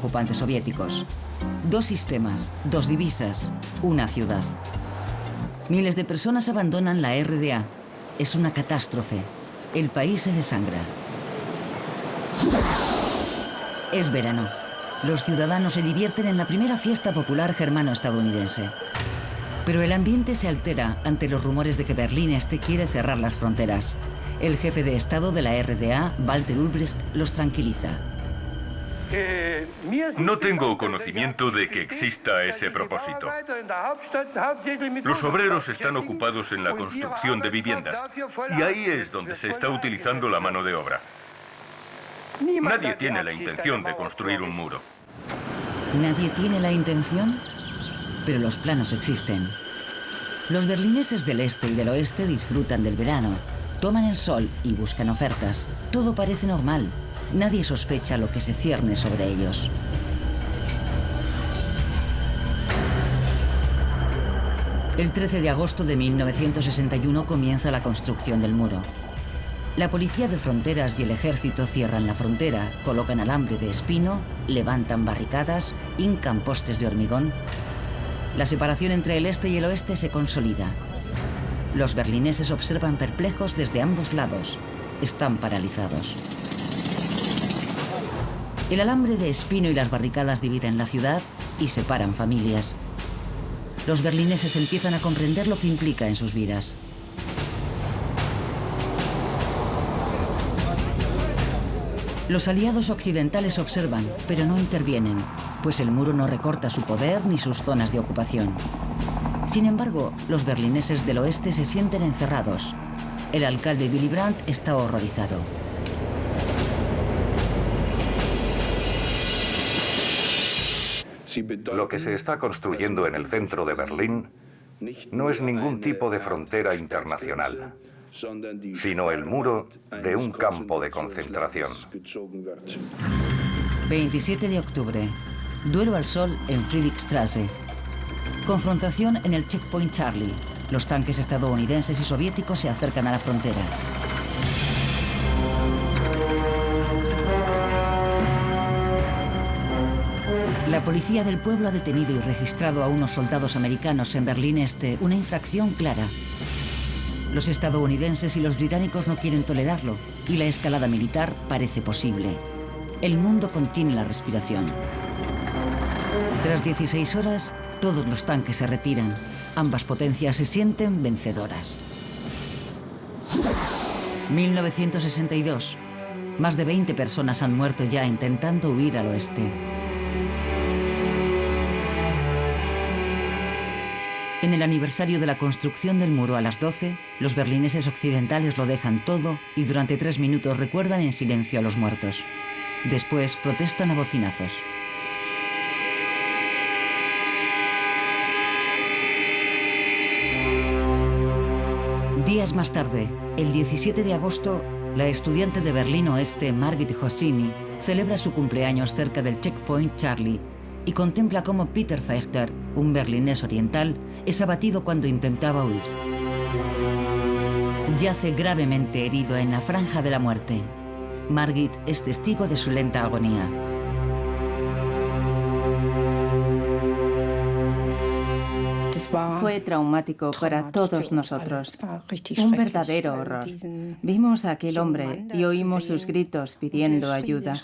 ocupantes soviéticos. 2 sistemas, 2 divisas, una ciudad. Miles de personas abandonan la RDA. Es una catástrofe. El país se desangra. Es verano. Los ciudadanos se divierten en la primera fiesta popular germano-estadounidense. Pero el ambiente se altera ante los rumores de que Berlín Este quiere cerrar las fronteras. El jefe de Estado de la RDA, Walter Ulbricht, los tranquiliza. No tengo conocimiento de que exista ese propósito. Los obreros están ocupados en la construcción de viviendas y ahí es donde se está utilizando la mano de obra. Nadie tiene la intención de construir un muro. ¿Nadie tiene la intención? Pero los planos existen. Los berlineses del este y del oeste disfrutan del verano, toman el sol y buscan ofertas. Todo parece normal. Nadie sospecha lo que se cierne sobre ellos. El 13 de agosto de 1961 comienza la construcción del muro. La policía de fronteras y el ejército cierran la frontera, colocan alambre de espino, levantan barricadas, hincan postes de hormigón. La separación entre el este y el oeste se consolida. Los berlineses observan perplejos desde ambos lados. Están paralizados. El alambre de espino y las barricadas dividen la ciudad y separan familias. Los berlineses empiezan a comprender lo que implica en sus vidas. Los aliados occidentales observan, pero no intervienen, pues el muro no recorta su poder ni sus zonas de ocupación. Sin embargo, los berlineses del oeste se sienten encerrados. El alcalde Willy Brandt está horrorizado. Lo que se está construyendo en el centro de Berlín no es ningún tipo de frontera internacional, sino el muro de un campo de concentración. 27 de octubre. Duelo al sol en Friedrichstraße. Confrontación en el Checkpoint Charlie. Los tanques estadounidenses y soviéticos se acercan a la frontera. La policía del pueblo ha detenido y registrado a unos soldados americanos en Berlín Este, una infracción clara. Los estadounidenses y los británicos no quieren tolerarlo y la escalada militar parece posible. El mundo contiene la respiración. Tras 16 horas, todos los tanques se retiran. Ambas potencias se sienten vencedoras. 1962. Más de 20 personas han muerto ya intentando huir al oeste. En el aniversario de la construcción del muro a las 12, los berlineses occidentales lo dejan todo y durante 3 minutos recuerdan en silencio a los muertos. Después protestan a bocinazos. Días más tarde, el 17 de agosto, la estudiante de Berlín Oeste, Margit Hosimi, celebra su cumpleaños cerca del Checkpoint Charlie y contempla cómo Peter Fechter, un berlinés oriental, es abatido cuando intentaba huir. Yace gravemente herido en la franja de la muerte. Margit es testigo de su lenta agonía. Fue traumático para todos nosotros. Un verdadero horror. Vimos a aquel hombre y oímos sus gritos pidiendo ayuda.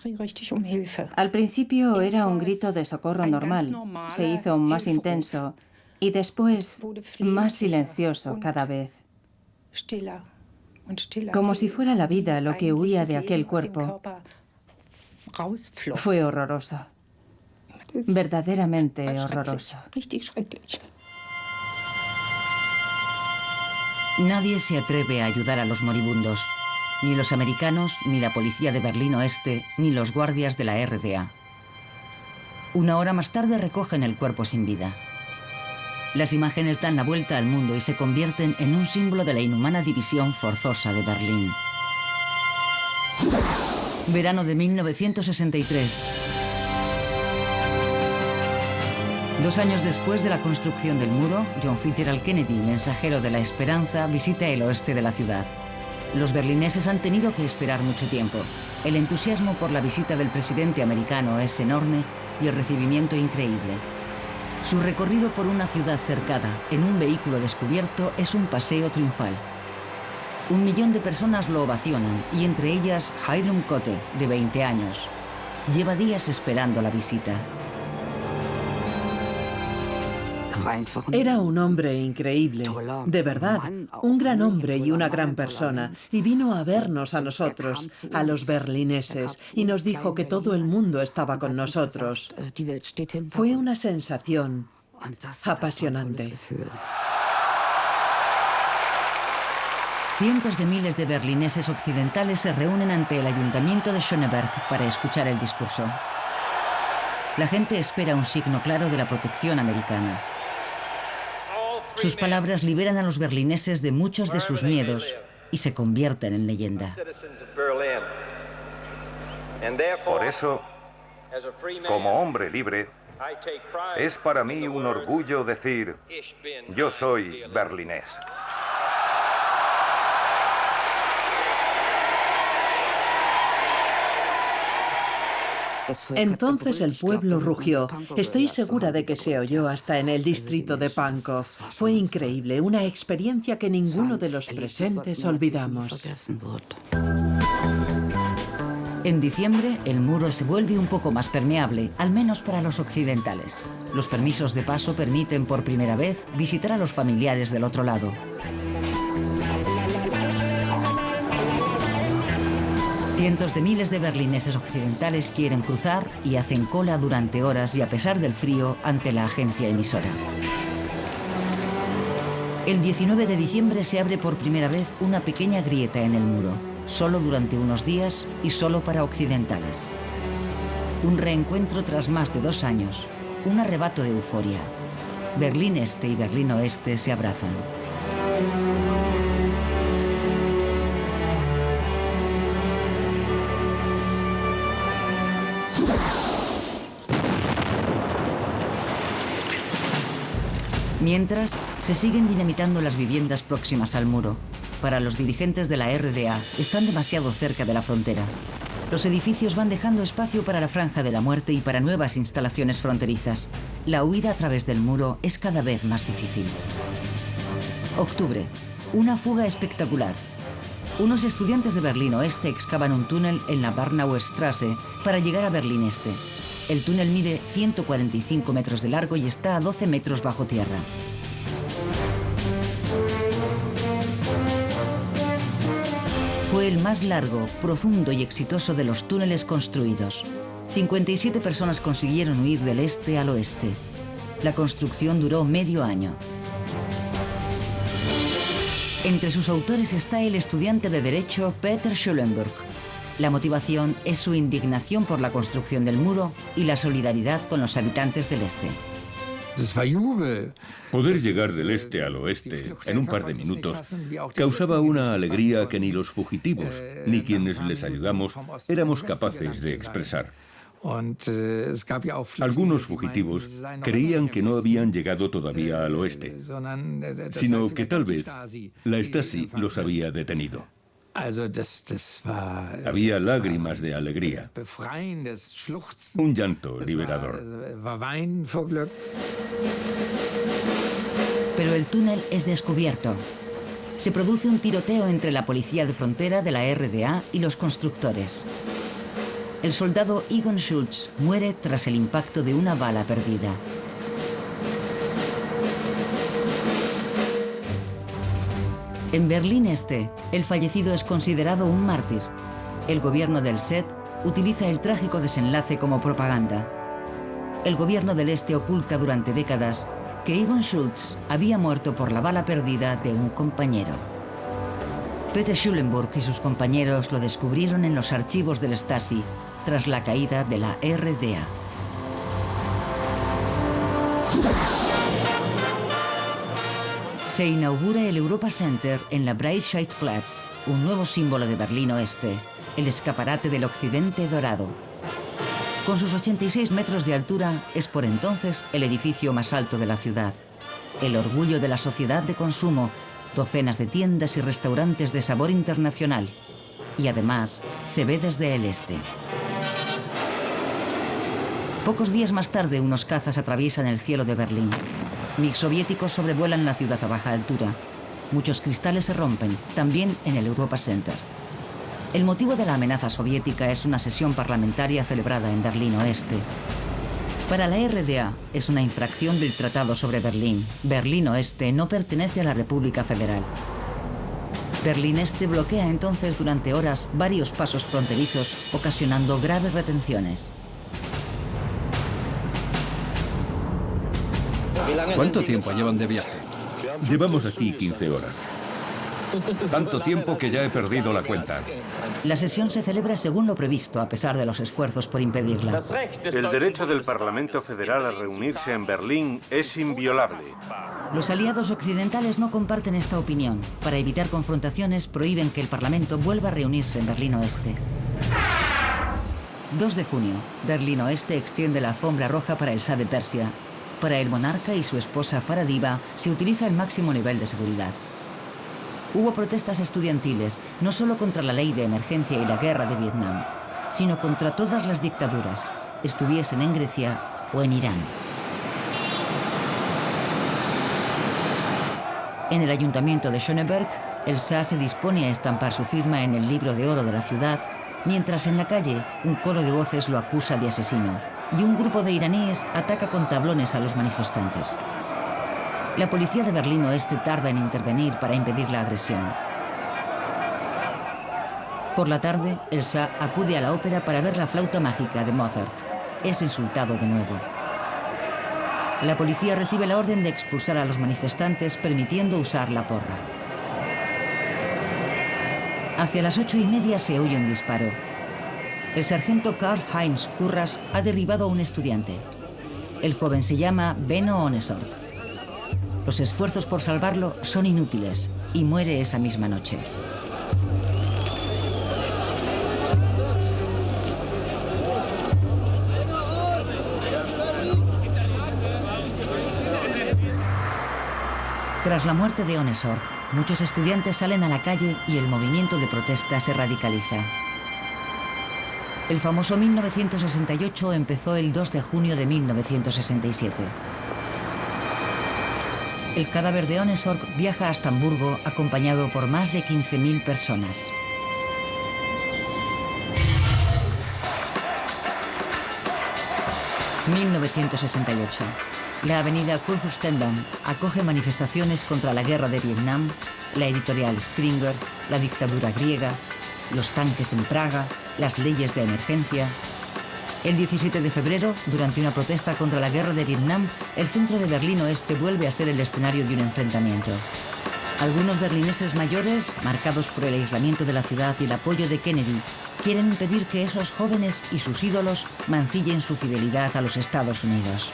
Al principio era un grito de socorro normal. Se hizo aún más intenso y después más silencioso cada vez. Como si fuera la vida lo que huía de aquel cuerpo. Fue horroroso. Verdaderamente horroroso. Nadie se atreve a ayudar a los moribundos. Ni los americanos, ni la policía de Berlín Oeste, ni los guardias de la RDA. 1 hora más tarde recogen el cuerpo sin vida. Las imágenes dan la vuelta al mundo y se convierten en un símbolo de la inhumana división forzosa de Berlín. Verano de 1963. 2 años después de la construcción del muro, John Fitzgerald Kennedy, mensajero de la esperanza, visita el oeste de la ciudad. Los berlineses han tenido que esperar mucho tiempo. El entusiasmo por la visita del presidente americano es enorme y el recibimiento increíble. Su recorrido por una ciudad cercada en un vehículo descubierto es un paseo triunfal. 1 millón de personas lo ovacionan y entre ellas Hiram Cote, de 20 años. Lleva días esperando la visita. Era un hombre increíble, de verdad, un gran hombre y una gran persona, y vino a vernos a nosotros, a los berlineses, y nos dijo que todo el mundo estaba con nosotros. Fue una sensación apasionante. Cientos de miles de berlineses occidentales se reúnen ante el ayuntamiento de Schöneberg para escuchar el discurso. La gente espera un signo claro de la protección americana. Sus palabras liberan a los berlineses de muchos de sus miedos y se convierten en leyenda. Por eso, como hombre libre, es para mí un orgullo decir, yo soy berlinés. Entonces el pueblo rugió. Estoy segura de que se oyó hasta en el distrito de Pankow. Fue increíble, una experiencia que ninguno de los presentes olvidamos. En diciembre, el muro se vuelve un poco más permeable, al menos para los occidentales. Los permisos de paso permiten por primera vez visitar a los familiares del otro lado. Cientos de miles de berlineses occidentales quieren cruzar y hacen cola durante horas y a pesar del frío ante la agencia emisora. El 19 de diciembre se abre por primera vez una pequeña grieta en el muro, solo durante unos días y solo para occidentales. Un reencuentro tras más de 2 años, un arrebato de euforia. Berlín Este y Berlín Oeste se abrazan. Mientras, se siguen dinamitando las viviendas próximas al muro. Para los dirigentes de la RDA, están demasiado cerca de la frontera. Los edificios van dejando espacio para la Franja de la Muerte y para nuevas instalaciones fronterizas. La huida a través del muro es cada vez más difícil. Octubre. Una fuga espectacular. Unos estudiantes de Berlín Oeste excavan un túnel en la Barnauer Straße para llegar a Berlín Este. El túnel mide 145 metros de largo y está a 12 metros bajo tierra. Fue el más largo, profundo y exitoso de los túneles construidos. 57 personas consiguieron huir del este al oeste. La construcción duró medio año. Entre sus autores está el estudiante de Derecho Peter Schulenburg. La motivación es su indignación por la construcción del muro y la solidaridad con los habitantes del este. Poder llegar del este al oeste en un par de minutos causaba una alegría que ni los fugitivos ni quienes les ayudamos éramos capaces de expresar. Algunos fugitivos creían que no habían llegado todavía al oeste, sino que tal vez la Stasi los había detenido. Había lágrimas de alegría, un llanto liberador. Pero el túnel es descubierto. Se produce un tiroteo entre la policía de frontera de la RDA y los constructores. El soldado Egon Schultz muere tras el impacto de una bala perdida. En Berlín Este, el fallecido es considerado un mártir. El gobierno del SED utiliza el trágico desenlace como propaganda. El gobierno del Este oculta durante décadas que Egon Schultz había muerto por la bala perdida de un compañero. Peter Schulenburg y sus compañeros lo descubrieron en los archivos del Stasi tras la caída de la RDA. Se inaugura el Europa Center en la Breitscheidplatz, un nuevo símbolo de Berlín Oeste, el escaparate del occidente dorado. Con sus 86 metros de altura, es por entonces el edificio más alto de la ciudad. El orgullo de la sociedad de consumo, docenas de tiendas y restaurantes de sabor internacional. Y además, se ve desde el este. Pocos días más tarde, unos cazas atraviesan el cielo de Berlín. MiG soviéticos sobrevuelan la ciudad a baja altura. Muchos cristales se rompen, también en el Europa Center. El motivo de la amenaza soviética es una sesión parlamentaria celebrada en Berlín Oeste. Para la RDA es una infracción del Tratado sobre Berlín. Berlín Oeste no pertenece a la República Federal. Berlín Este bloquea entonces durante horas varios pasos fronterizos, ocasionando graves retenciones. ¿Cuánto tiempo llevan de viaje? Llevamos aquí 15 horas. Tanto tiempo que ya he perdido la cuenta. La sesión se celebra según lo previsto, a pesar de los esfuerzos por impedirla. El derecho del Parlamento Federal a reunirse en Berlín es inviolable. Los aliados occidentales no comparten esta opinión. Para evitar confrontaciones, prohíben que el Parlamento vuelva a reunirse en Berlín Oeste. 2 de junio, Berlín Oeste extiende la alfombra roja para el Shah de Persia. Para el monarca y su esposa Faradiva se utiliza el máximo nivel de seguridad. Hubo protestas estudiantiles, no solo contra la ley de emergencia y la guerra de Vietnam, sino contra todas las dictaduras, estuviesen en Grecia o en Irán. En el ayuntamiento de Schöneberg, el Shah se dispone a estampar su firma en el libro de oro de la ciudad, mientras en la calle un coro de voces lo acusa de asesino y un grupo de iraníes ataca con tablones a los manifestantes. La policía de Berlín Oeste tarda en intervenir para impedir la agresión. Por la tarde, el Shah acude a la ópera para ver la flauta mágica de Mozart. Es insultado de nuevo. La policía recibe la orden de expulsar a los manifestantes, permitiendo usar la porra. Hacia las 8:30 se oye un disparo. El sargento Karl-Heinz Kurras ha derribado a un estudiante. El joven se llama Benno Ohnesorg. Los esfuerzos por salvarlo son inútiles y muere esa misma noche. Tras la muerte de Ohnesorg, muchos estudiantes salen a la calle y el movimiento de protesta se radicaliza. El famoso 1968 empezó el 2 de junio de 1967. El cadáver de Ohnesorg viaja hasta Hamburgo acompañado por más de 15.000 personas. ...1968... La avenida Kurfürstendamm acoge manifestaciones contra la guerra de Vietnam, la editorial Springer, la dictadura griega, los tanques en Praga, las leyes de emergencia. El 17 de febrero, durante una protesta contra la guerra de Vietnam, el centro de Berlín Oeste vuelve a ser el escenario de un enfrentamiento. Algunos berlineses mayores, marcados por el aislamiento de la ciudad y el apoyo de Kennedy, quieren impedir que esos jóvenes y sus ídolos mancillen su fidelidad a los Estados Unidos.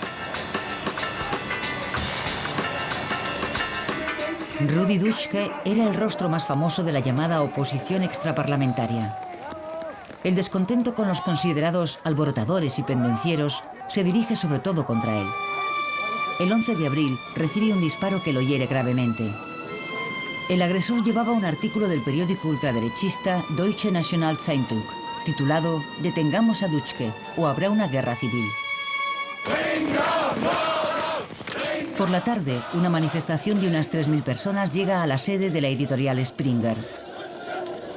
Rudi Dutschke era el rostro más famoso de la llamada oposición extraparlamentaria. El descontento con los considerados alborotadores y pendencieros se dirige sobre todo contra él. El 11 de abril recibe un disparo que lo hiere gravemente. El agresor llevaba un artículo del periódico ultraderechista Deutsche Nationalzeitung, titulado «Detengamos a Dutschke o habrá una guerra civil». Por la tarde, una manifestación de unas 3.000 personas llega a la sede de la editorial Springer.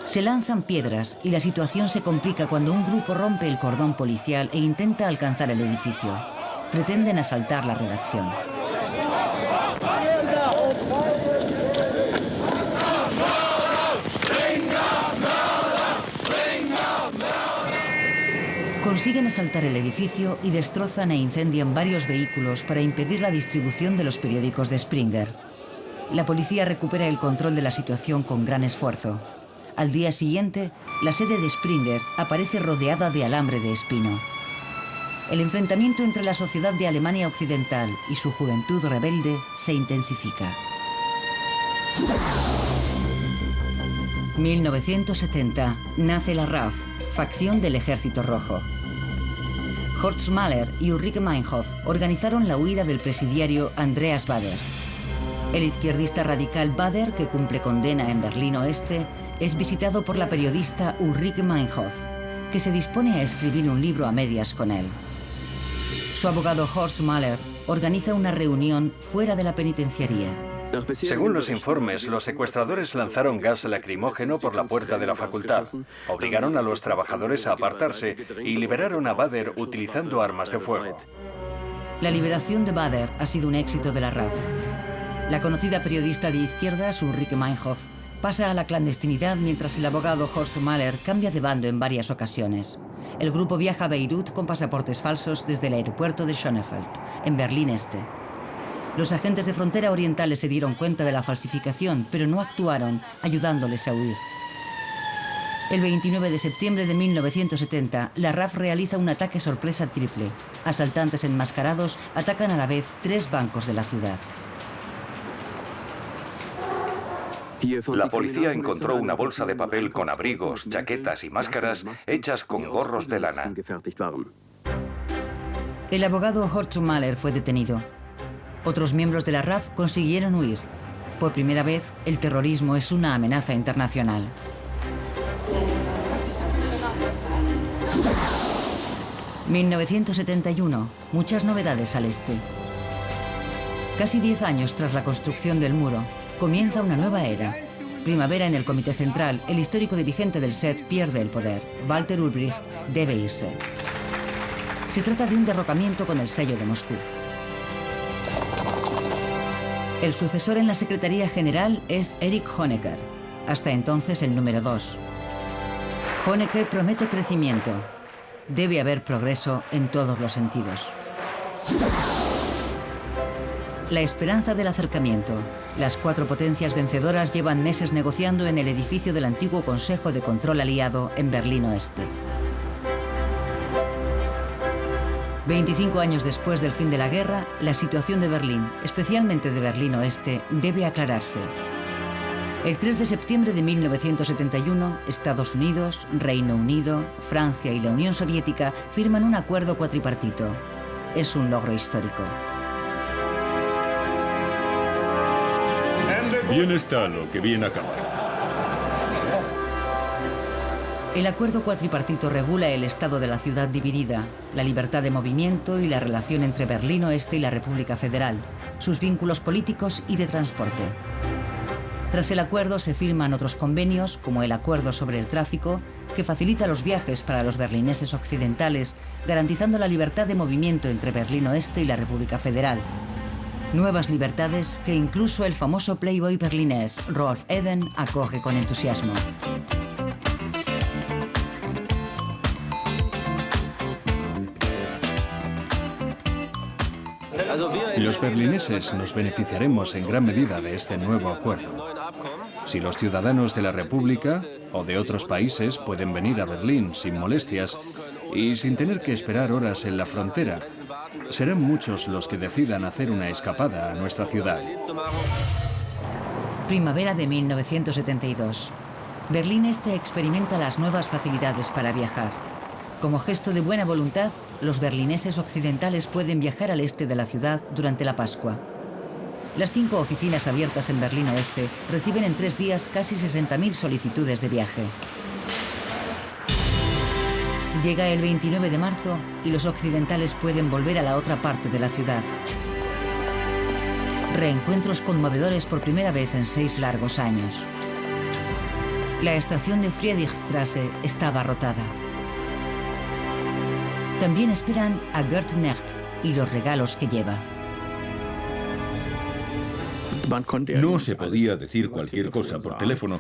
Se lanzan piedras y la situación se complica cuando un grupo rompe el cordón policial e intenta alcanzar el edificio. Pretenden asaltar la redacción. Consiguen asaltar el edificio y destrozan e incendian varios vehículos para impedir la distribución de los periódicos de Springer. La policía recupera el control de la situación con gran esfuerzo. Al día siguiente, la sede de Springer aparece rodeada de alambre de espino. El enfrentamiento entre la sociedad de Alemania Occidental y su juventud rebelde se intensifica. 1970. Nace la RAF, facción del Ejército Rojo. Horst Mahler y Ulrike Meinhof organizaron la huida del presidiario Andreas Baader. El izquierdista radical Baader, que cumple condena en Berlín Oeste, es visitado por la periodista Ulrike Meinhof, que se dispone a escribir un libro a medias con él. Su abogado Horst Mahler organiza una reunión fuera de la penitenciaría. Según los informes, los secuestradores lanzaron gas lacrimógeno por la puerta de la facultad, obligaron a los trabajadores a apartarse y liberaron a Bader utilizando armas de fuego. La liberación de Bader ha sido un éxito de la RAF. La conocida periodista de izquierdas, Ulrike Meinhof, pasa a la clandestinidad mientras el abogado Horst Mahler cambia de bando en varias ocasiones. El grupo viaja a Beirut con pasaportes falsos desde el aeropuerto de Schönefeld, en Berlín Este. Los agentes de frontera orientales se dieron cuenta de la falsificación, pero no actuaron, ayudándoles a huir. El 29 de septiembre de 1970, la RAF realiza un ataque sorpresa triple. Asaltantes enmascarados atacan a la vez 3 bancos de la ciudad. La policía encontró una bolsa de papel con abrigos, chaquetas y máscaras hechas con gorros de lana. El abogado Horst Mahler fue detenido. Otros miembros de la RAF consiguieron huir. Por primera vez, el terrorismo es una amenaza internacional. ...1971, muchas novedades al este. Casi 10 años tras la construcción del muro, comienza una nueva era. Primavera en el Comité Central, el histórico dirigente del SED pierde el poder. Walter Ulbricht debe irse. Se trata de un derrocamiento con el sello de Moscú. El sucesor en la Secretaría General es Erich Honecker, hasta entonces el número 2. Honecker promete crecimiento. Debe haber progreso en todos los sentidos. La esperanza del acercamiento. Las 4 potencias vencedoras llevan meses negociando en el edificio del antiguo Consejo de Control Aliado en Berlín Oeste. 25 años después del fin de la guerra, la situación de Berlín, especialmente de Berlín Oeste, debe aclararse. El 3 de septiembre de 1971, Estados Unidos, Reino Unido, Francia y la Unión Soviética firman un acuerdo cuatripartito. Es un logro histórico. Bien está lo que bien acaba. El acuerdo cuatripartito regula el estado de la ciudad dividida, la libertad de movimiento y la relación entre Berlín Oeste y la República Federal, sus vínculos políticos y de transporte. Tras el acuerdo se firman otros convenios, como el Acuerdo sobre el Tráfico, que facilita los viajes para los berlineses occidentales, garantizando la libertad de movimiento entre Berlín Oeste y la República Federal. Nuevas libertades que incluso el famoso playboy berlinés Rolf Eden acoge con entusiasmo. Los berlineses nos beneficiaremos en gran medida de este nuevo acuerdo. Si los ciudadanos de la República o de otros países pueden venir a Berlín sin molestias y sin tener que esperar horas en la frontera, serán muchos los que decidan hacer una escapada a nuestra ciudad. Primavera de 1972. Berlín Este experimenta las nuevas facilidades para viajar. Como gesto de buena voluntad, los berlineses occidentales pueden viajar al este de la ciudad durante la Pascua. Las 5 oficinas abiertas en Berlín Oeste reciben en 3 días casi 60.000 solicitudes de viaje. Llega el 29 de marzo y los occidentales pueden volver a la otra parte de la ciudad. Reencuentros conmovedores por primera vez en 6 largos años. La estación de Friedrichstraße está abarrotada. También esperan a Gerd Necht y los regalos que lleva. No se podía decir cualquier cosa por teléfono,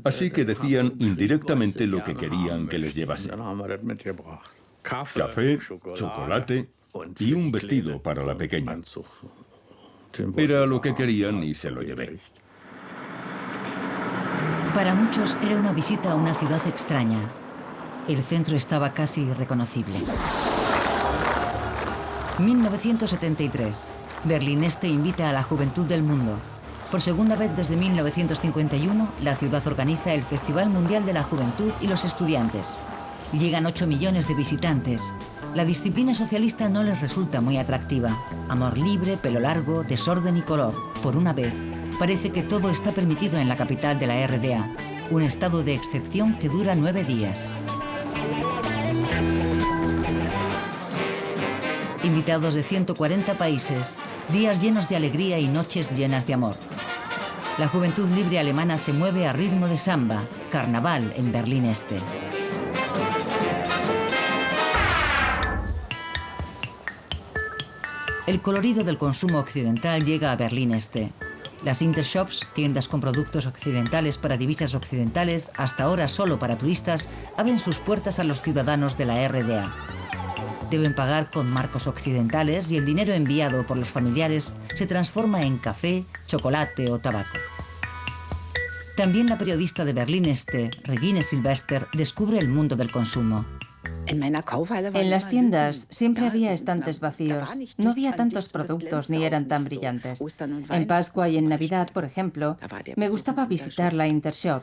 así que decían indirectamente lo que querían que les llevase. Café, chocolate y un vestido para la pequeña. Era lo que querían y se lo llevé. Para muchos era una visita a una ciudad extraña. El centro estaba casi irreconocible. 1973. Berlín Este invita a la juventud del mundo. Por segunda vez desde 1951, la ciudad organiza el Festival Mundial de la Juventud y los Estudiantes. Llegan 8 millones de visitantes. La disciplina socialista no les resulta muy atractiva. Amor libre, pelo largo, desorden y color. Por una vez, parece que todo está permitido en la capital de la RDA. Un estado de excepción que dura 9 días. Invitados de 140 países, días llenos de alegría y noches llenas de amor. La juventud libre alemana se mueve a ritmo de samba, carnaval en Berlín Este. El colorido del consumo occidental llega a Berlín Este. Las Intershops, tiendas con productos occidentales para divisas occidentales, hasta ahora solo para turistas, abren sus puertas a los ciudadanos de la RDA. Deben pagar con marcos occidentales y el dinero enviado por los familiares se transforma en café, chocolate o tabaco. También la periodista de Berlín Este, Regine Silvester, descubre el mundo del consumo. En las tiendas siempre había estantes vacíos. No había tantos productos ni eran tan brillantes. En Pascua y en Navidad, por ejemplo, me gustaba visitar la Intershop.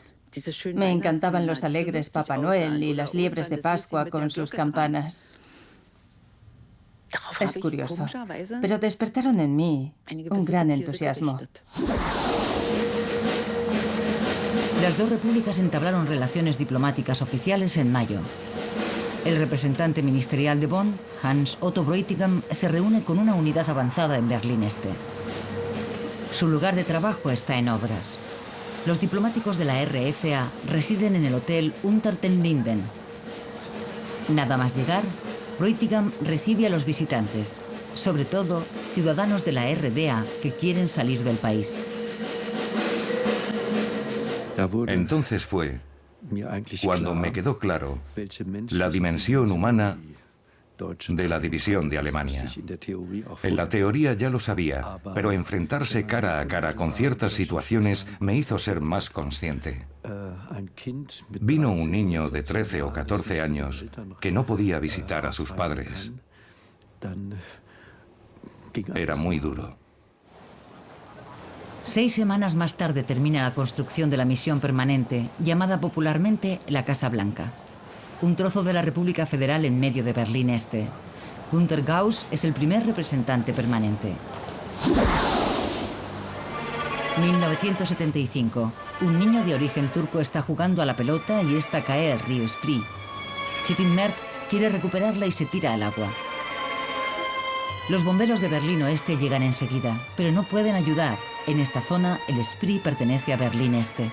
Me encantaban los alegres Papá Noel y las liebres de Pascua con sus campanas. Es curioso, pero despertaron en mí un gran entusiasmo. Las dos repúblicas entablaron relaciones diplomáticas oficiales en mayo. El representante ministerial de Bonn, Hans Otto Bräutigam, se reúne con una unidad avanzada en Berlín Este. Su lugar de trabajo está en obras. Los diplomáticos de la RFA residen en el hotel Unter den Linden. Nada más llegar, Bräutigam recibe a los visitantes, sobre todo ciudadanos de la RDA que quieren salir del país. Entonces fue cuando me quedó claro la dimensión humana de la división de Alemania. En la teoría ya lo sabía, pero enfrentarse cara a cara con ciertas situaciones me hizo ser más consciente. Vino un niño de 13 o 14 años que no podía visitar a sus padres. Era muy duro. 6 semanas más tarde termina la construcción de la misión permanente, llamada popularmente la Casa Blanca. Un trozo de la República Federal en medio de Berlín Este. Günter Gauss es el primer representante permanente. 1975. Un niño de origen turco está jugando a la pelota y esta cae al río Spree. Chetin Mert quiere recuperarla y se tira al agua. Los bomberos de Berlín Oeste llegan enseguida, pero no pueden ayudar. En esta zona, el Spree pertenece a Berlín Este.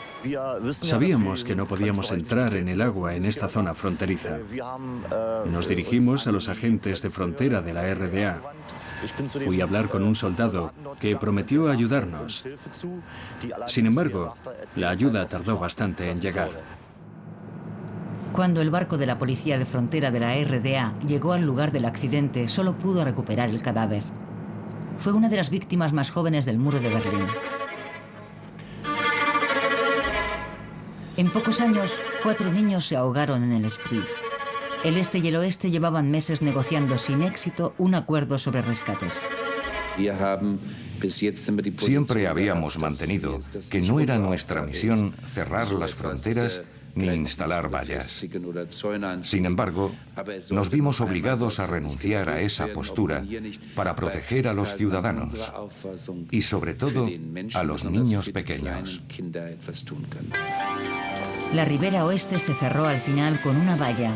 Sabíamos que no podíamos entrar en el agua en esta zona fronteriza. Nos dirigimos a los agentes de frontera de la RDA. Fui a hablar con un soldado que prometió ayudarnos. Sin embargo, la ayuda tardó bastante en llegar. Cuando el barco de la policía de frontera de la RDA llegó al lugar del accidente, solo pudo recuperar el cadáver. Fue una de las víctimas más jóvenes del muro de Berlín. En pocos años, 4 niños se ahogaron en el Spree. El este y el oeste llevaban meses negociando sin éxito un acuerdo sobre rescates. Siempre habíamos mantenido que no era nuestra misión cerrar las fronteras ni instalar vallas. Sin embargo, nos vimos obligados a renunciar a esa postura para proteger a los ciudadanos y, sobre todo, a los niños pequeños. La ribera oeste se cerró al final con una valla.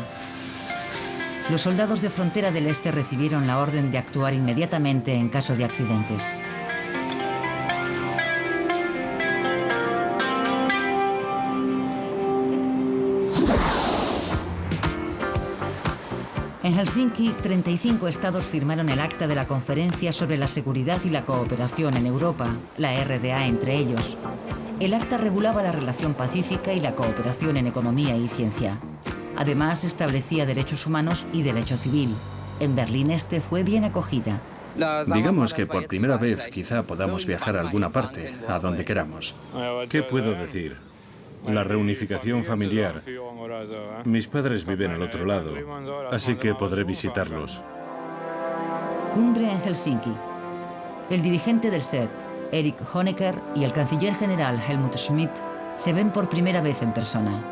Los soldados de frontera del este recibieron la orden de actuar inmediatamente en caso de accidentes. En Helsinki, 35 estados firmaron el acta de la Conferencia sobre la Seguridad y la Cooperación en Europa, la RDA entre ellos. El acta regulaba la relación pacífica y la cooperación en economía y ciencia. Además, establecía derechos humanos y derecho civil. En Berlín Este fue bien acogida. Digamos que por primera vez quizá podamos viajar a alguna parte, a donde queramos. ¿Qué puedo decir? La reunificación familiar. Mis padres viven al otro lado, así que podré visitarlos. Cumbre en Helsinki. El dirigente del SED, Erich Honecker, y el canciller general Helmut Schmidt se ven por primera vez en persona.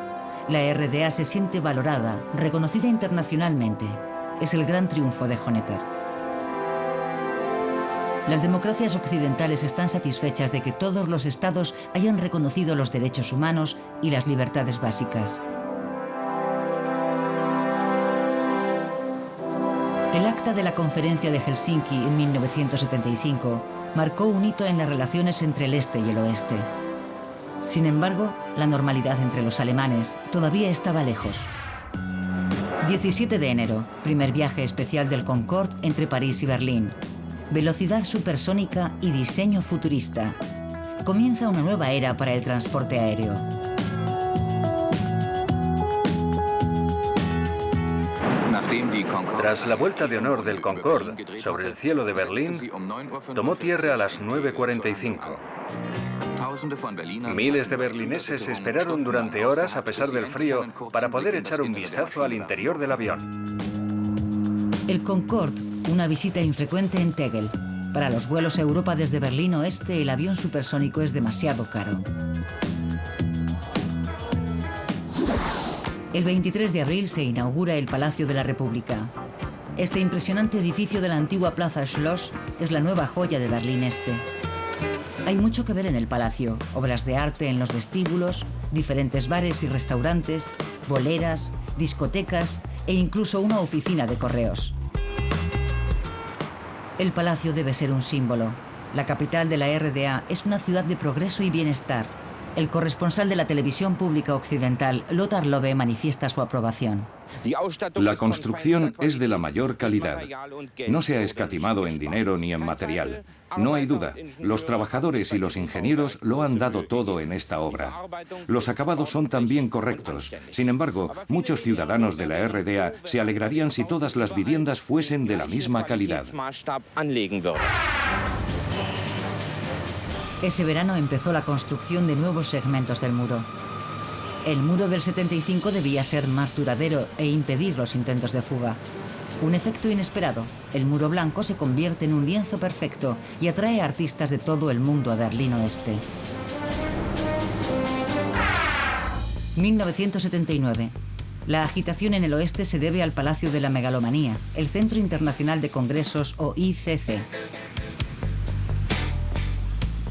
La RDA se siente valorada, reconocida internacionalmente. Es el gran triunfo de Honecker. Las democracias occidentales están satisfechas de que todos los estados hayan reconocido los derechos humanos y las libertades básicas. El acta Acta de la Conferencia de Helsinki en 1975 marcó un hito en las relaciones entre el este y el oeste. Sin embargo, la normalidad entre los alemanes todavía estaba lejos. 17 de enero, primer viaje especial del Concorde entre París y Berlín. Velocidad supersónica y diseño futurista. Comienza una nueva era para el transporte aéreo. Tras la vuelta de honor del Concorde sobre el cielo de Berlín, tomó tierra a las 9:45. Miles de berlineses esperaron durante horas a pesar del frío para poder echar un vistazo al interior del avión. El Concorde, una visita infrecuente en Tegel. Para los vuelos a Europa desde Berlín Oeste, el avión supersónico es demasiado caro. El 23 de abril se inaugura el Palacio de la República. Este impresionante edificio de la antigua Plaza Schloss es la nueva joya de Berlín Este. Hay mucho que ver en el palacio, obras de arte en los vestíbulos, diferentes bares y restaurantes, boleras, discotecas e incluso una oficina de correos. El palacio debe ser un símbolo. La capital de la RDA es una ciudad de progreso y bienestar. El corresponsal de la televisión pública occidental, Lothar Lobe, manifiesta su aprobación. La construcción es de la mayor calidad. No se ha escatimado en dinero ni en material. No hay duda, los trabajadores y los ingenieros lo han dado todo en esta obra. Los acabados son también correctos. Sin embargo, muchos ciudadanos de la RDA se alegrarían si todas las viviendas fuesen de la misma calidad. Ese verano empezó la construcción de nuevos segmentos del muro. El muro del 75 debía ser más duradero e impedir los intentos de fuga. Un efecto inesperado. El muro blanco se convierte en un lienzo perfecto y atrae a artistas de todo el mundo a Berlín Oeste. 1979. La agitación en el oeste se debe al Palacio de la Megalomanía, el Centro Internacional de Congresos o ICC.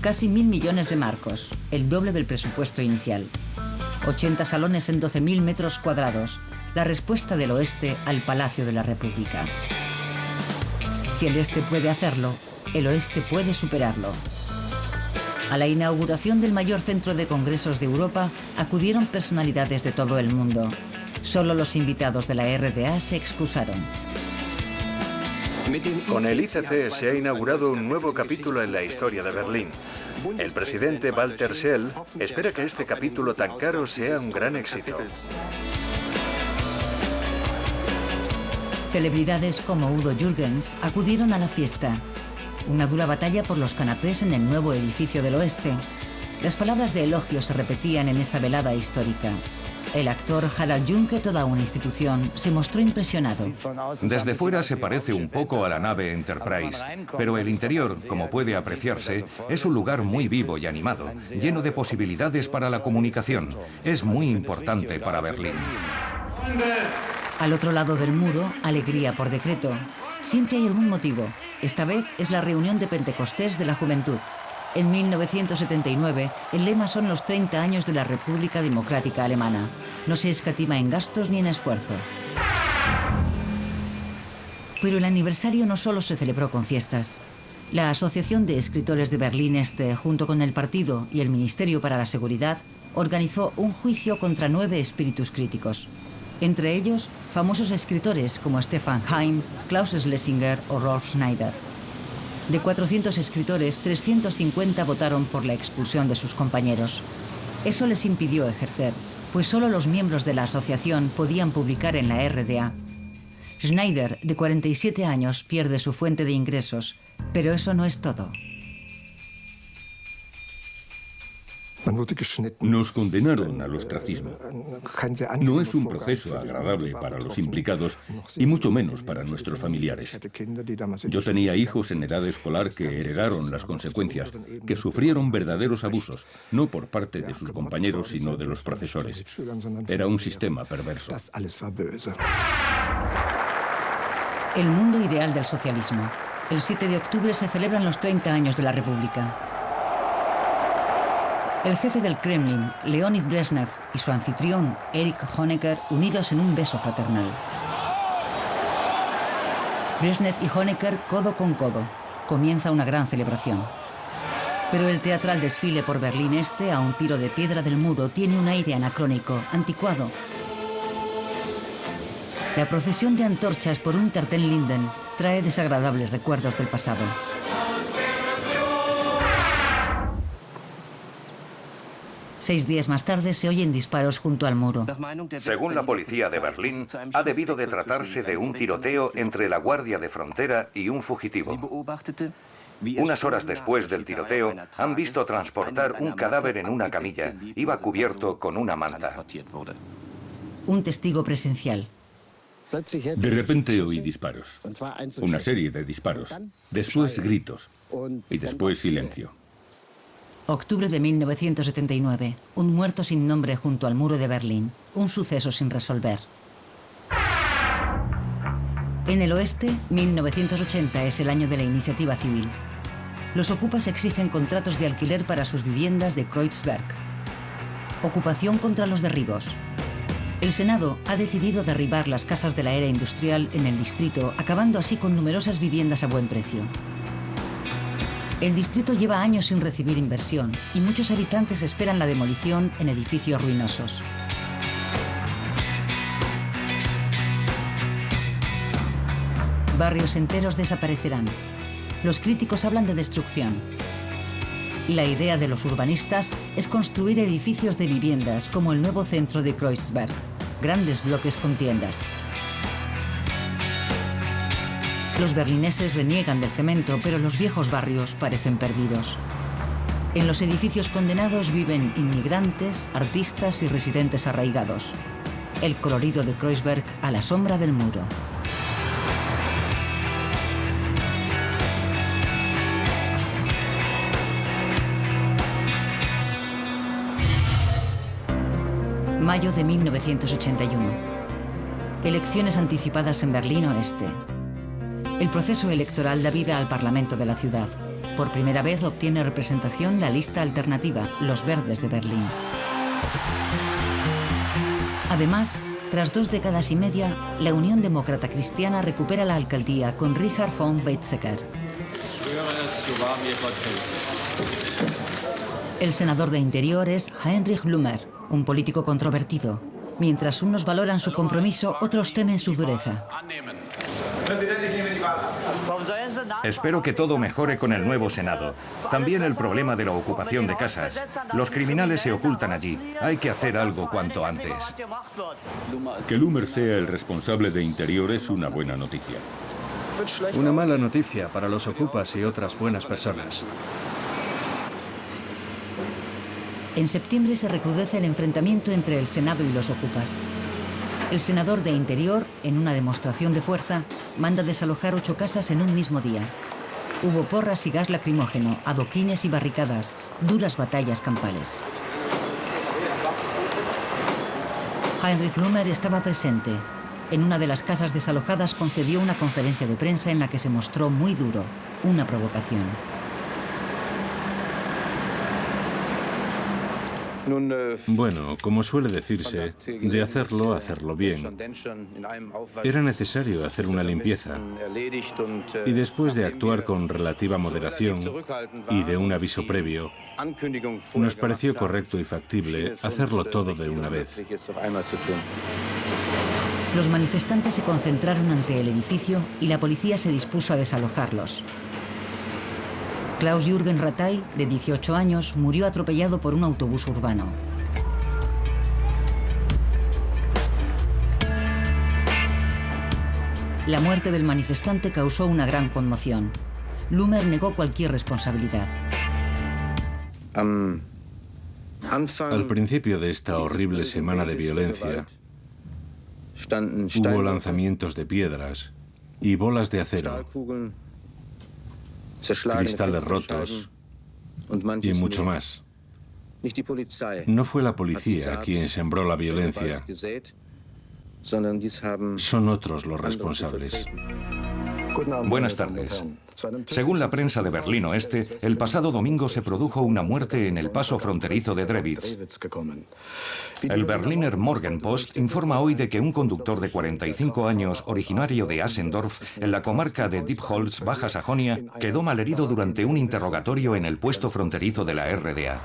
Casi 1.000 millones de marcos, el doble del presupuesto inicial. 80 salones en 12.000 metros cuadrados. La respuesta del oeste al Palacio de la República. Si el este puede hacerlo, el oeste puede superarlo. A la inauguración del mayor centro de congresos de Europa acudieron personalidades de todo el mundo. Solo los invitados de la RDA se excusaron. Con el ICC se ha inaugurado un nuevo capítulo en la historia de Berlín. El presidente Walter Scheel espera que este capítulo tan caro sea un gran éxito. Celebridades como Udo Jürgens acudieron a la fiesta. Una dura batalla por los canapés en el nuevo edificio del oeste. Las palabras de elogio se repetían en esa velada histórica. El actor Harald Junke, toda una institución, se mostró impresionado. Desde fuera se parece un poco a la nave Enterprise, pero el interior, como puede apreciarse, es un lugar muy vivo y animado, lleno de posibilidades para la comunicación. Es muy importante para Berlín. Al otro lado del muro, alegría por decreto. Siempre hay algún motivo. Esta vez es la reunión de Pentecostés de la juventud. En 1979, el lema son los 30 años de la República Democrática Alemana. No se escatima en gastos ni en esfuerzo. Pero el aniversario no solo se celebró con fiestas. La Asociación de Escritores de Berlín Este, junto con el partido y el Ministerio para la Seguridad, organizó un juicio contra 9 espíritus críticos. Entre ellos, famosos escritores como Stefan Heym, Klaus Schlesinger o Rolf Schneider. De 400 escritores, 350 votaron por la expulsión de sus compañeros. Eso les impidió ejercer, pues solo los miembros de la asociación podían publicar en la RDA. Schneider, de 47 años, pierde su fuente de ingresos, pero eso no es todo. Nos condenaron al ostracismo. No es un proceso agradable para los implicados y mucho menos para nuestros familiares. Yo tenía hijos en edad escolar que heredaron las consecuencias, que sufrieron verdaderos abusos, no por parte de sus compañeros, sino de los profesores. Era un sistema perverso. El mundo ideal del socialismo. El 7 de octubre se celebran los 30 años de la República. El jefe del Kremlin, Leonid Brezhnev, y su anfitrión, Erich Honecker, unidos en un beso fraternal. Brezhnev y Honecker codo con codo. Comienza una gran celebración. Pero el teatral desfile por Berlín Este a un tiro de piedra del muro tiene un aire anacrónico, anticuado. La procesión de antorchas por Unter den Linden trae desagradables recuerdos del pasado. Seis días más tarde se oyen disparos junto al muro. Según la policía de Berlín, ha debido de tratarse de un tiroteo entre la Guardia de Frontera y un fugitivo. Unas horas después del tiroteo, han visto transportar un cadáver en una camilla. Iba cubierto con una manta. Un testigo presencial. De repente oí disparos. Una serie de disparos. Después gritos. Y después silencio. Octubre de 1979. Un muerto sin nombre junto al muro de Berlín. Un suceso sin resolver. En el oeste, 1980 es el año de la iniciativa civil. Los ocupas exigen contratos de alquiler para sus viviendas de Kreuzberg. Ocupación contra los derribos. El Senado ha decidido derribar las casas de la era industrial en el distrito, acabando así con numerosas viviendas a buen precio. El distrito lleva años sin recibir inversión y muchos habitantes esperan la demolición en edificios ruinosos. Barrios enteros desaparecerán. Los críticos hablan de destrucción. La idea de los urbanistas es construir edificios de viviendas como el nuevo centro de Kreuzberg, grandes bloques con tiendas. Los berlineses reniegan del cemento, pero los viejos barrios parecen perdidos. En los edificios condenados viven inmigrantes, artistas y residentes arraigados. El colorido de Kreuzberg a la sombra del muro. Mayo de 1981. Elecciones anticipadas en Berlín Oeste. El proceso electoral da vida al Parlamento de la ciudad. Por primera vez obtiene representación la lista alternativa, Los Verdes de Berlín. Además, tras 2 décadas y media, la Unión Demócrata Cristiana recupera la alcaldía con Richard von Weizsäcker. El senador de Interior es Heinrich Blumer, un político controvertido. Mientras unos valoran su compromiso, otros temen su dureza. Espero que todo mejore con el nuevo Senado. También el problema de la ocupación de casas. Los criminales se ocultan allí. Hay que hacer algo cuanto antes. Que Blumer sea el responsable de Interior es una buena noticia. Una mala noticia para los ocupas y otras buenas personas. En septiembre se recrudece el enfrentamiento entre el Senado y los ocupas. El senador de Interior, en una demostración de fuerza, manda desalojar 8 casas en un mismo día. Hubo porras y gas lacrimógeno, adoquines y barricadas, duras batallas campales. Heinrich Blumer estaba presente. En una de las casas desalojadas concedió una conferencia de prensa en la que se mostró muy duro, una provocación. Bueno, como suele decirse, de hacerlo, hacerlo bien. Era necesario hacer una limpieza y después de actuar con relativa moderación y de un aviso previo, nos pareció correcto y factible hacerlo todo de una vez. Los manifestantes se concentraron ante el edificio y la policía se dispuso a desalojarlos. Klaus-Jürgen Rattay, de 18 años, murió atropellado por un autobús urbano. La muerte del manifestante causó una gran conmoción. Blumer negó cualquier responsabilidad. Al principio de esta horrible semana de violencia, hubo lanzamientos de piedras y bolas de acero, cristales rotos y mucho más. No fue la policía quien sembró la violencia, son otros los responsables. Buenas tardes. Según la prensa de Berlín Oeste, el pasado domingo se produjo una muerte en el paso fronterizo de Drewitz. El Berliner Morgenpost informa hoy de que un conductor de 45 años, originario de Asendorf, en la comarca de Diepholz, Baja Sajonia, quedó malherido durante un interrogatorio en el puesto fronterizo de la RDA.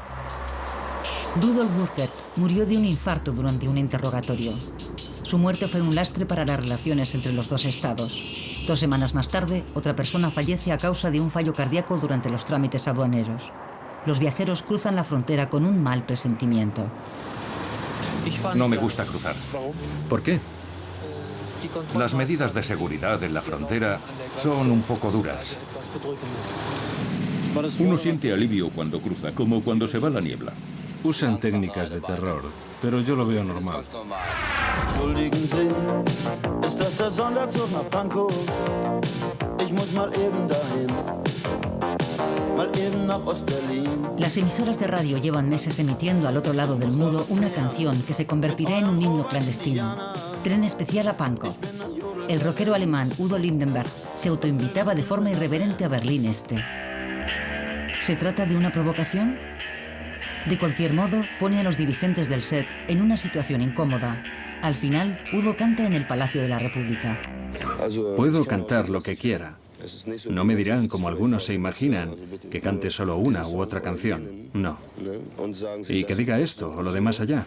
Rudolf Burkert murió de un infarto durante un interrogatorio. Su muerte fue un lastre para las relaciones entre los dos estados. 2 semanas más tarde, otra persona fallece a causa de un fallo cardíaco durante los trámites aduaneros. Los viajeros cruzan la frontera con un mal presentimiento. No me gusta cruzar. ¿Por qué? Las medidas de seguridad en la frontera son un poco duras. Uno siente alivio cuando cruza, como cuando se va la niebla. Usan técnicas de terror, pero yo lo veo normal. Entschuldigen Sie, ist das der Sonderzug nach Pankow? Ich muss mal eben dahin, mal eben nach Ostberlin. Las emisoras de radio llevan meses emitiendo al otro lado del muro una canción que se convertirá en un himno clandestino. Tren especial a Pankow. El rockero alemán Udo Lindenberg se autoinvitaba de forma irreverente a Berlín Este. ¿Se trata de una provocación? De cualquier modo, pone a los dirigentes del SED en una situación incómoda. Al final, Udo canta en el Palacio de la República. Puedo cantar lo que quiera. No me dirán, como algunos se imaginan, que cante solo una u otra canción. No. Y que diga esto o lo de más allá.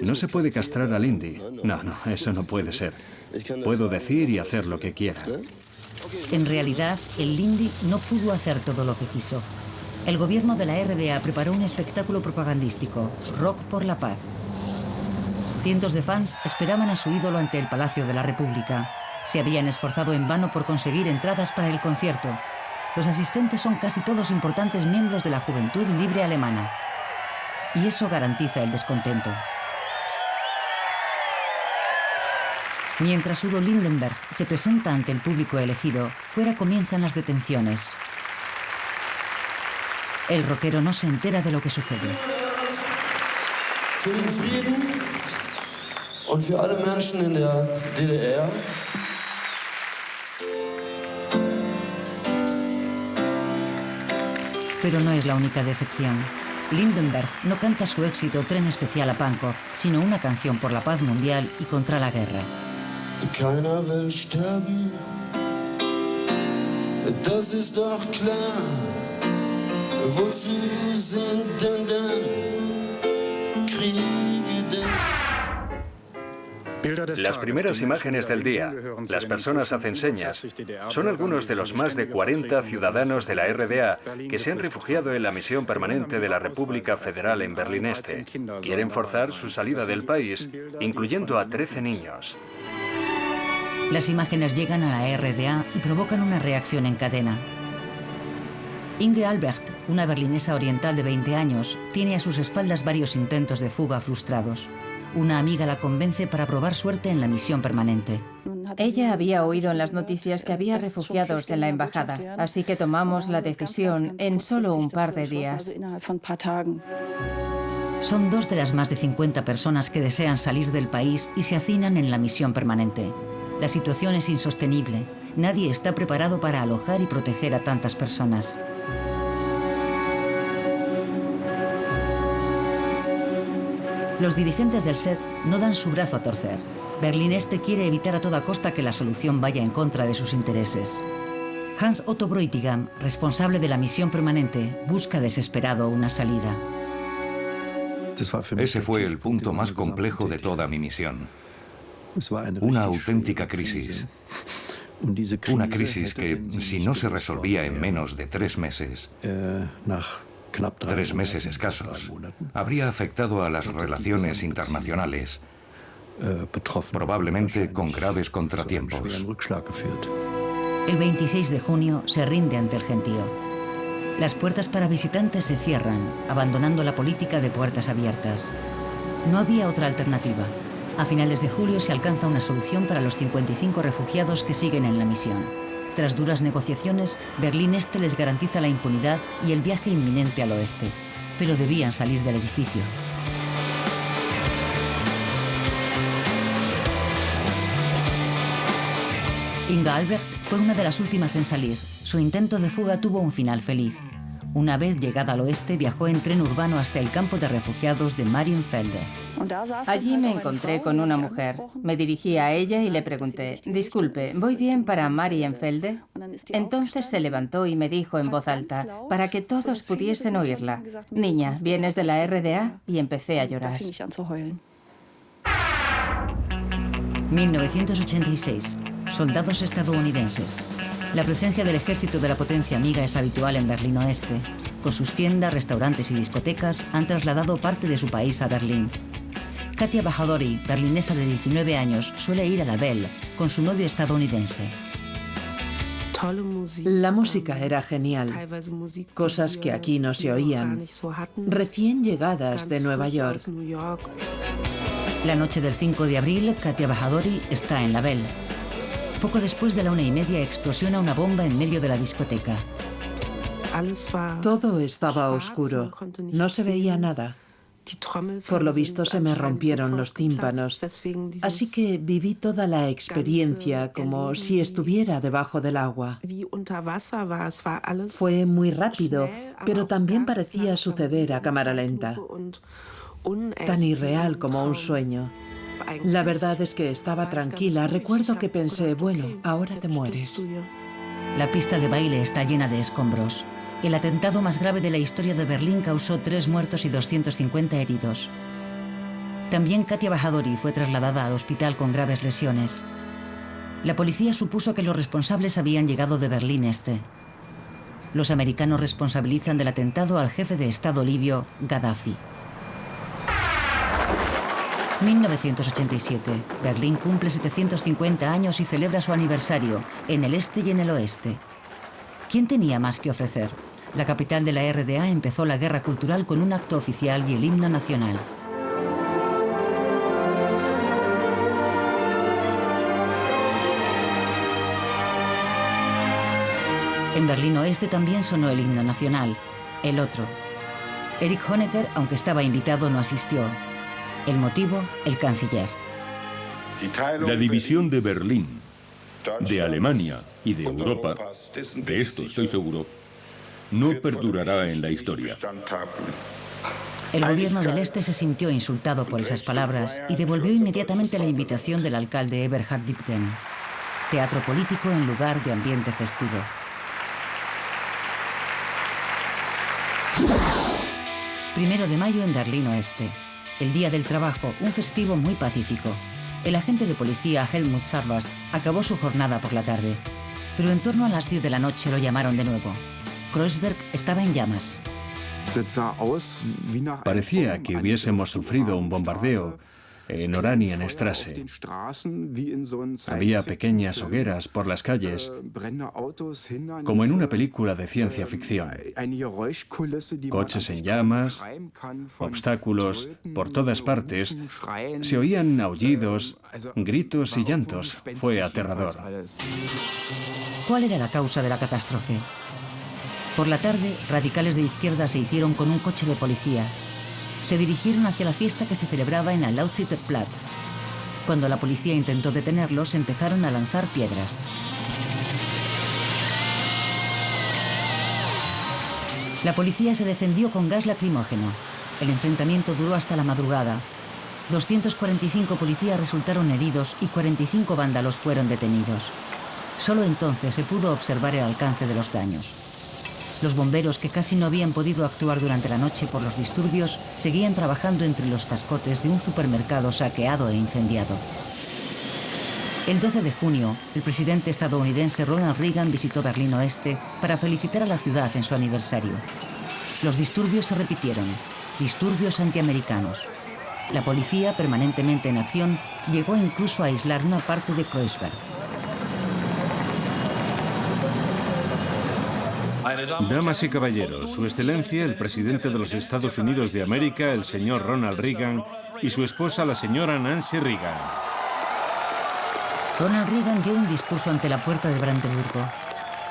No se puede castrar al Lindy. No, eso no puede ser. Puedo decir y hacer lo que quiera. En realidad, el Lindy no pudo hacer todo lo que quiso. El gobierno de la RDA preparó un espectáculo propagandístico, Rock por la Paz. Cientos de fans esperaban a su ídolo ante el Palacio de la República. Se habían esforzado en vano por conseguir entradas para el concierto. Los asistentes son casi todos importantes miembros de la Juventud Libre Alemana. Y eso garantiza el descontento. Mientras Udo Lindenberg se presenta ante el público elegido, fuera comienzan las detenciones. El rockero no se entera de lo que sucede. Für den Frieden und für alle Menschen in der DDR. Pero no es la única decepción. Lindenberg no canta su éxito Tren especial a Pankow, sino una canción por la paz mundial y contra la guerra. Keiner will sterben, das ist doch klar. Wozu sind denn Kriege denn? Las primeras imágenes del día, las personas hacen señas, son algunos de los más de 40 ciudadanos de la RDA que se han refugiado en la misión permanente de la República Federal en Berlín Este. Quieren forzar su salida del país, incluyendo a 13 niños. Las imágenes llegan a la RDA y provocan una reacción en cadena. Inge Albrecht, una berlinesa oriental de 20 años, tiene a sus espaldas varios intentos de fuga frustrados. Una amiga la convence para probar suerte en la misión permanente. Ella había oído en las noticias que había refugiados en la embajada, así que tomamos la decisión en solo un par de días. Son 2 de las más de 50 personas que desean salir del país y se hacinan en la misión permanente. La situación es insostenible. Nadie está preparado para alojar y proteger a tantas personas. Los dirigentes del SED no dan su brazo a torcer. Berlín Este quiere evitar a toda costa que la solución vaya en contra de sus intereses. Hans Otto Bräutigam, responsable de la misión permanente, busca desesperado una salida. Ese fue el punto más complejo de toda mi misión. Una auténtica crisis. Una crisis que, si no se resolvía en menos de 3 meses, 3 meses escasos, habría afectado a las relaciones internacionales, probablemente con graves contratiempos. El 26 de junio se rinde ante el gentío. Las puertas para visitantes se cierran, abandonando la política de puertas abiertas. No había otra alternativa. A finales de julio se alcanza una solución para los 55 refugiados que siguen en la misión. Tras duras negociaciones, Berlín Este les garantiza la impunidad y el viaje inminente al oeste. Pero debían salir del edificio. Inga Albrecht Fue una de las últimas en salir. Su intento de fuga tuvo un final feliz. Una vez llegada al oeste, viajó en tren urbano hasta el campo de refugiados de Marienfelde. Allí me encontré con una mujer. Me dirigí a ella y le pregunté, disculpe, ¿voy bien para Marienfelde? Entonces se levantó y me dijo en voz alta, para que todos pudiesen oírla, niña, ¿vienes de la RDA? Y empecé a llorar. 1986. Soldados estadounidenses. La presencia del ejército de la potencia amiga es habitual en Berlín Oeste. Con sus tiendas, restaurantes y discotecas, han trasladado parte de su país a Berlín. Katia Bahadori, berlinesa de 19 años, suele ir a la Belle con su novio estadounidense. La música era genial, cosas que aquí no se oían, recién llegadas de Nueva York. La noche del 5 de abril, Katia Bahadori está en la Belle. Poco después de la 1:30 explosiona una bomba en medio de la discoteca. Todo estaba oscuro, no se veía nada. Por lo visto se me rompieron los tímpanos, así que viví toda la experiencia como si estuviera debajo del agua. Fue muy rápido, pero también parecía suceder a cámara lenta. Tan irreal como un sueño. La verdad es que estaba tranquila. Recuerdo que pensé, bueno, ahora te mueres. La pista de baile está llena de escombros. El atentado más grave de la historia de Berlín causó 3 muertos y 250 heridos. También Katia Bahadori fue trasladada al hospital con graves lesiones. La policía supuso que los responsables habían llegado de Berlín Este. Los americanos responsabilizan del atentado al jefe de Estado libio, Gaddafi. 1987. Berlín cumple 750 años y celebra su aniversario, en el este y en el oeste. ¿Quién tenía más que ofrecer? La capital de la RDA empezó la guerra cultural con un acto oficial y el himno nacional. En Berlín Oeste también sonó el himno nacional, el otro. Erich Honecker, aunque estaba invitado, no asistió. El motivo, el canciller. La división de Berlín, de Alemania y de Europa, de esto estoy seguro, no perdurará en la historia. El gobierno del Este se sintió insultado por esas palabras y devolvió inmediatamente la invitación del alcalde Eberhard Diepgen. Teatro político en lugar de ambiente festivo. Primero de mayo en Berlín Oeste. El Día del Trabajo, un festivo muy pacífico. El agente de policía Helmut Sarvas acabó su jornada por la tarde, pero en torno a las 10 de la noche lo llamaron de nuevo. Kreuzberg estaba en llamas. Parecía que hubiésemos sufrido un bombardeo en Oranienstraße. Había pequeñas hogueras por las calles, como en una película de ciencia ficción. Coches en llamas, obstáculos por todas partes. Se oían aullidos, gritos y llantos. Fue aterrador. ¿Cuál era la causa de la catástrofe? Por la tarde, radicales de izquierda se hicieron con un coche de policía. Se dirigieron hacia la fiesta que se celebraba en el Lausitzer Platz. Cuando la policía intentó detenerlos, empezaron a lanzar piedras. La policía se defendió con gas lacrimógeno. El enfrentamiento duró hasta la madrugada. 245 policías resultaron heridos y 45 vándalos fueron detenidos. Solo entonces se pudo observar el alcance de los daños. Los bomberos, que casi no habían podido actuar durante la noche por los disturbios, seguían trabajando entre los cascotes de un supermercado saqueado e incendiado. El 12 de junio, el presidente estadounidense Ronald Reagan visitó Berlín Oeste para felicitar a la ciudad en su aniversario. Los disturbios se repitieron, disturbios antiamericanos. La policía, permanentemente en acción, llegó incluso a aislar una parte de Kreuzberg. Damas y caballeros, Su Excelencia, el presidente de los Estados Unidos de América, el señor Ronald Reagan, y su esposa, la señora Nancy Reagan. Ronald Reagan dio un discurso ante la puerta de Brandenburgo.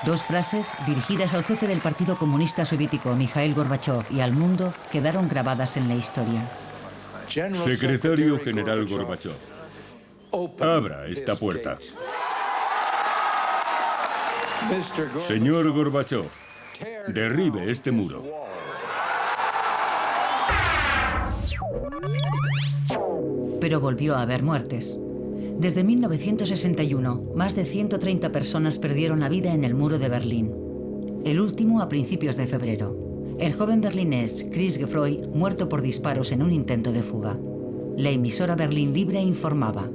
2 frases, dirigidas al jefe del Partido Comunista Soviético, Mikhail Gorbachev, y al mundo, quedaron grabadas en la historia. Secretario General Gorbachev, abra esta puerta. Señor Gorbachov, derribe este muro. Pero volvió a haber muertes. Desde 1961, más de 130 personas perdieron la vida en el muro de Berlín. El último a principios de febrero. El joven berlinés Chris Geffroy, muerto por disparos en un intento de fuga. La emisora Berlín Libre informaba.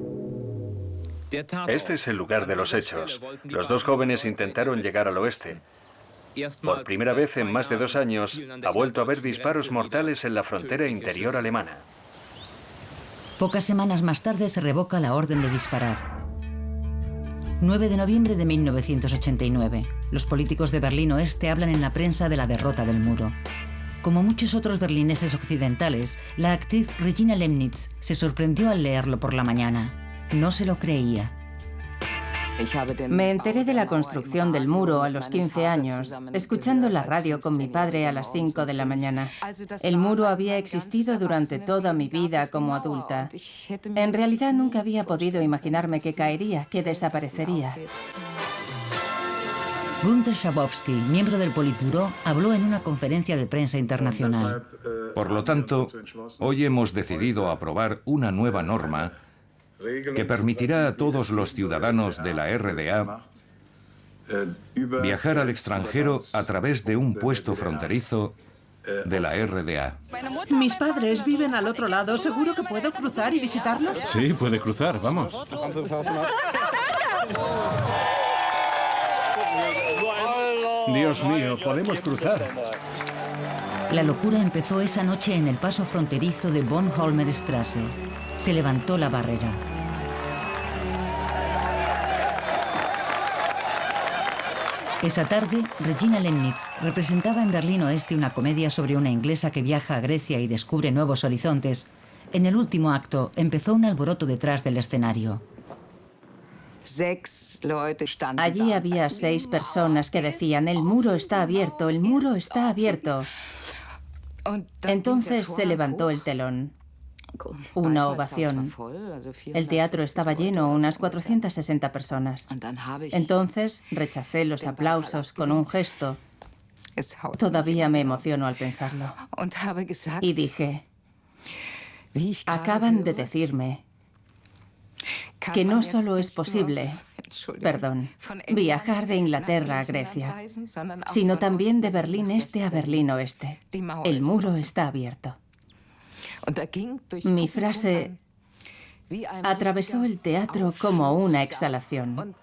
Este es el lugar de los hechos. Los dos jóvenes intentaron llegar al oeste. Por primera vez en más de 2 años, ha vuelto a haber disparos mortales en la frontera interior alemana. Pocas semanas más tarde se revoca la orden de disparar. 9 de noviembre de 1989. Los políticos de Berlín Oeste hablan en la prensa de la derrota del muro. Como muchos otros berlineses occidentales, la actriz Regina Lemnitz se sorprendió al leerlo por la mañana. No se lo creía. Me enteré de la construcción del muro a los 15 años, escuchando la radio con mi padre a las 5 de la mañana. El muro había existido durante toda mi vida como adulta. En realidad nunca había podido imaginarme que caería, que desaparecería. Günter Schabowski, miembro del Politburó, habló en una conferencia de prensa internacional. Por lo tanto, hoy hemos decidido aprobar una nueva norma que permitirá a todos los ciudadanos de la RDA viajar al extranjero a través de un puesto fronterizo de la RDA. Mis padres viven al otro lado. ¿Seguro que puedo cruzar y visitarlos? Sí, puede cruzar, vamos. Dios mío, podemos cruzar. La locura empezó esa noche en el paso fronterizo de Bornholmer-Straße. Se levantó la barrera. Esa tarde, Regina Lemnitz representaba en Berlín Oeste una comedia sobre una inglesa que viaja a Grecia y descubre nuevos horizontes. En el último acto, empezó un alboroto detrás del escenario. Allí había 6 personas que decían: el muro está abierto, el muro está abierto. Entonces se levantó el telón. Una ovación. El teatro estaba lleno, unas 460 personas. Entonces rechacé los aplausos con un gesto. Todavía me emociono al pensarlo. Y dije: acaban de decirme que no solo es posible, viajar de Inglaterra a Grecia, sino también de Berlín Este a Berlín Oeste. El muro está abierto. Mi frase atravesó el teatro como una exhalación.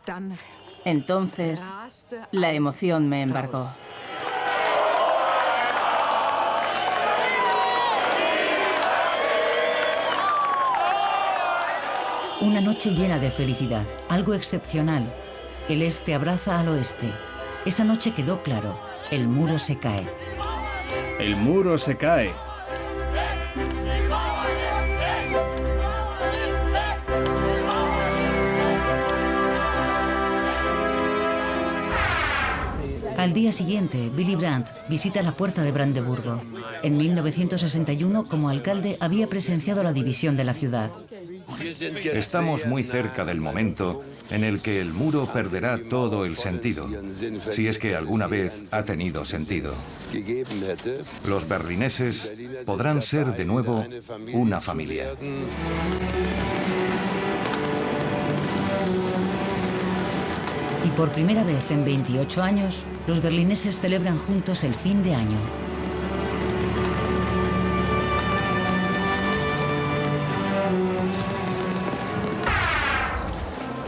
Entonces, la emoción me embargó. Una noche llena de felicidad, algo excepcional. El este abraza al oeste. Esa noche quedó claro, el muro se cae. El muro se cae. Al día siguiente, Willy Brandt visita la Puerta de Brandeburgo. En 1961, como alcalde, había presenciado la división de la ciudad. Estamos muy cerca del momento en el que el muro perderá todo el sentido, si es que alguna vez ha tenido sentido. Los berlineses podrán ser de nuevo una familia. Y por primera vez en 28 años, los berlineses celebran juntos el fin de año.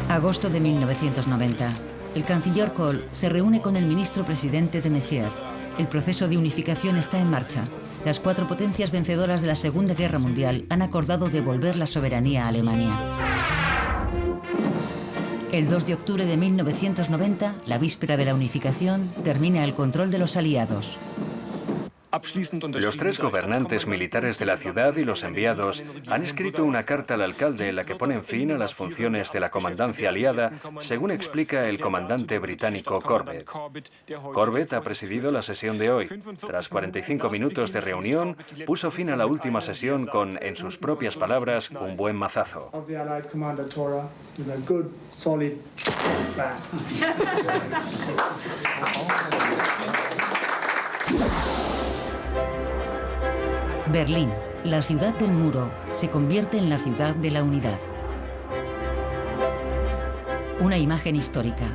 Agosto de 1990. El canciller Kohl se reúne con el ministro presidente de Messier. El proceso de unificación está en marcha. Las 4 potencias vencedoras de la Segunda Guerra Mundial han acordado devolver la soberanía a Alemania. El 2 de octubre de 1990, la víspera de la unificación, termina el control de los aliados. Los 3 gobernantes militares de la ciudad y los enviados han escrito una carta al alcalde en la que ponen fin a las funciones de la comandancia aliada, según explica el comandante británico Corbett. Corbett ha presidido la sesión de hoy. Tras 45 minutos de reunión, puso fin a la última sesión con, en sus propias palabras, un buen mazazo. Berlín, la ciudad del muro, se convierte en la ciudad de la unidad. Una imagen histórica.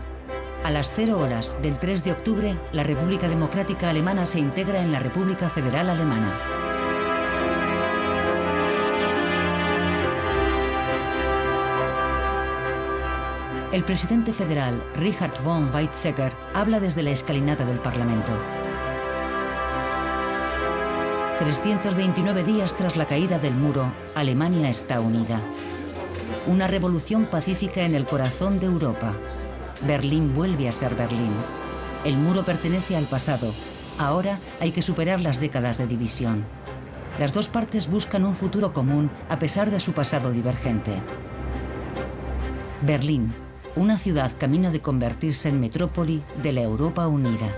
A las 0 horas del 3 de octubre, la República Democrática Alemana se integra en la República Federal Alemana. El presidente federal, Richard von Weizsäcker, habla desde la escalinata del Parlamento. 329 días tras la caída del muro, Alemania está unida. Una revolución pacífica en el corazón de Europa. Berlín vuelve a ser Berlín. El muro pertenece al pasado. Ahora hay que superar las décadas de división. Las dos partes buscan un futuro común a pesar de su pasado divergente. Berlín, una ciudad camino de convertirse en metrópoli de la Europa unida.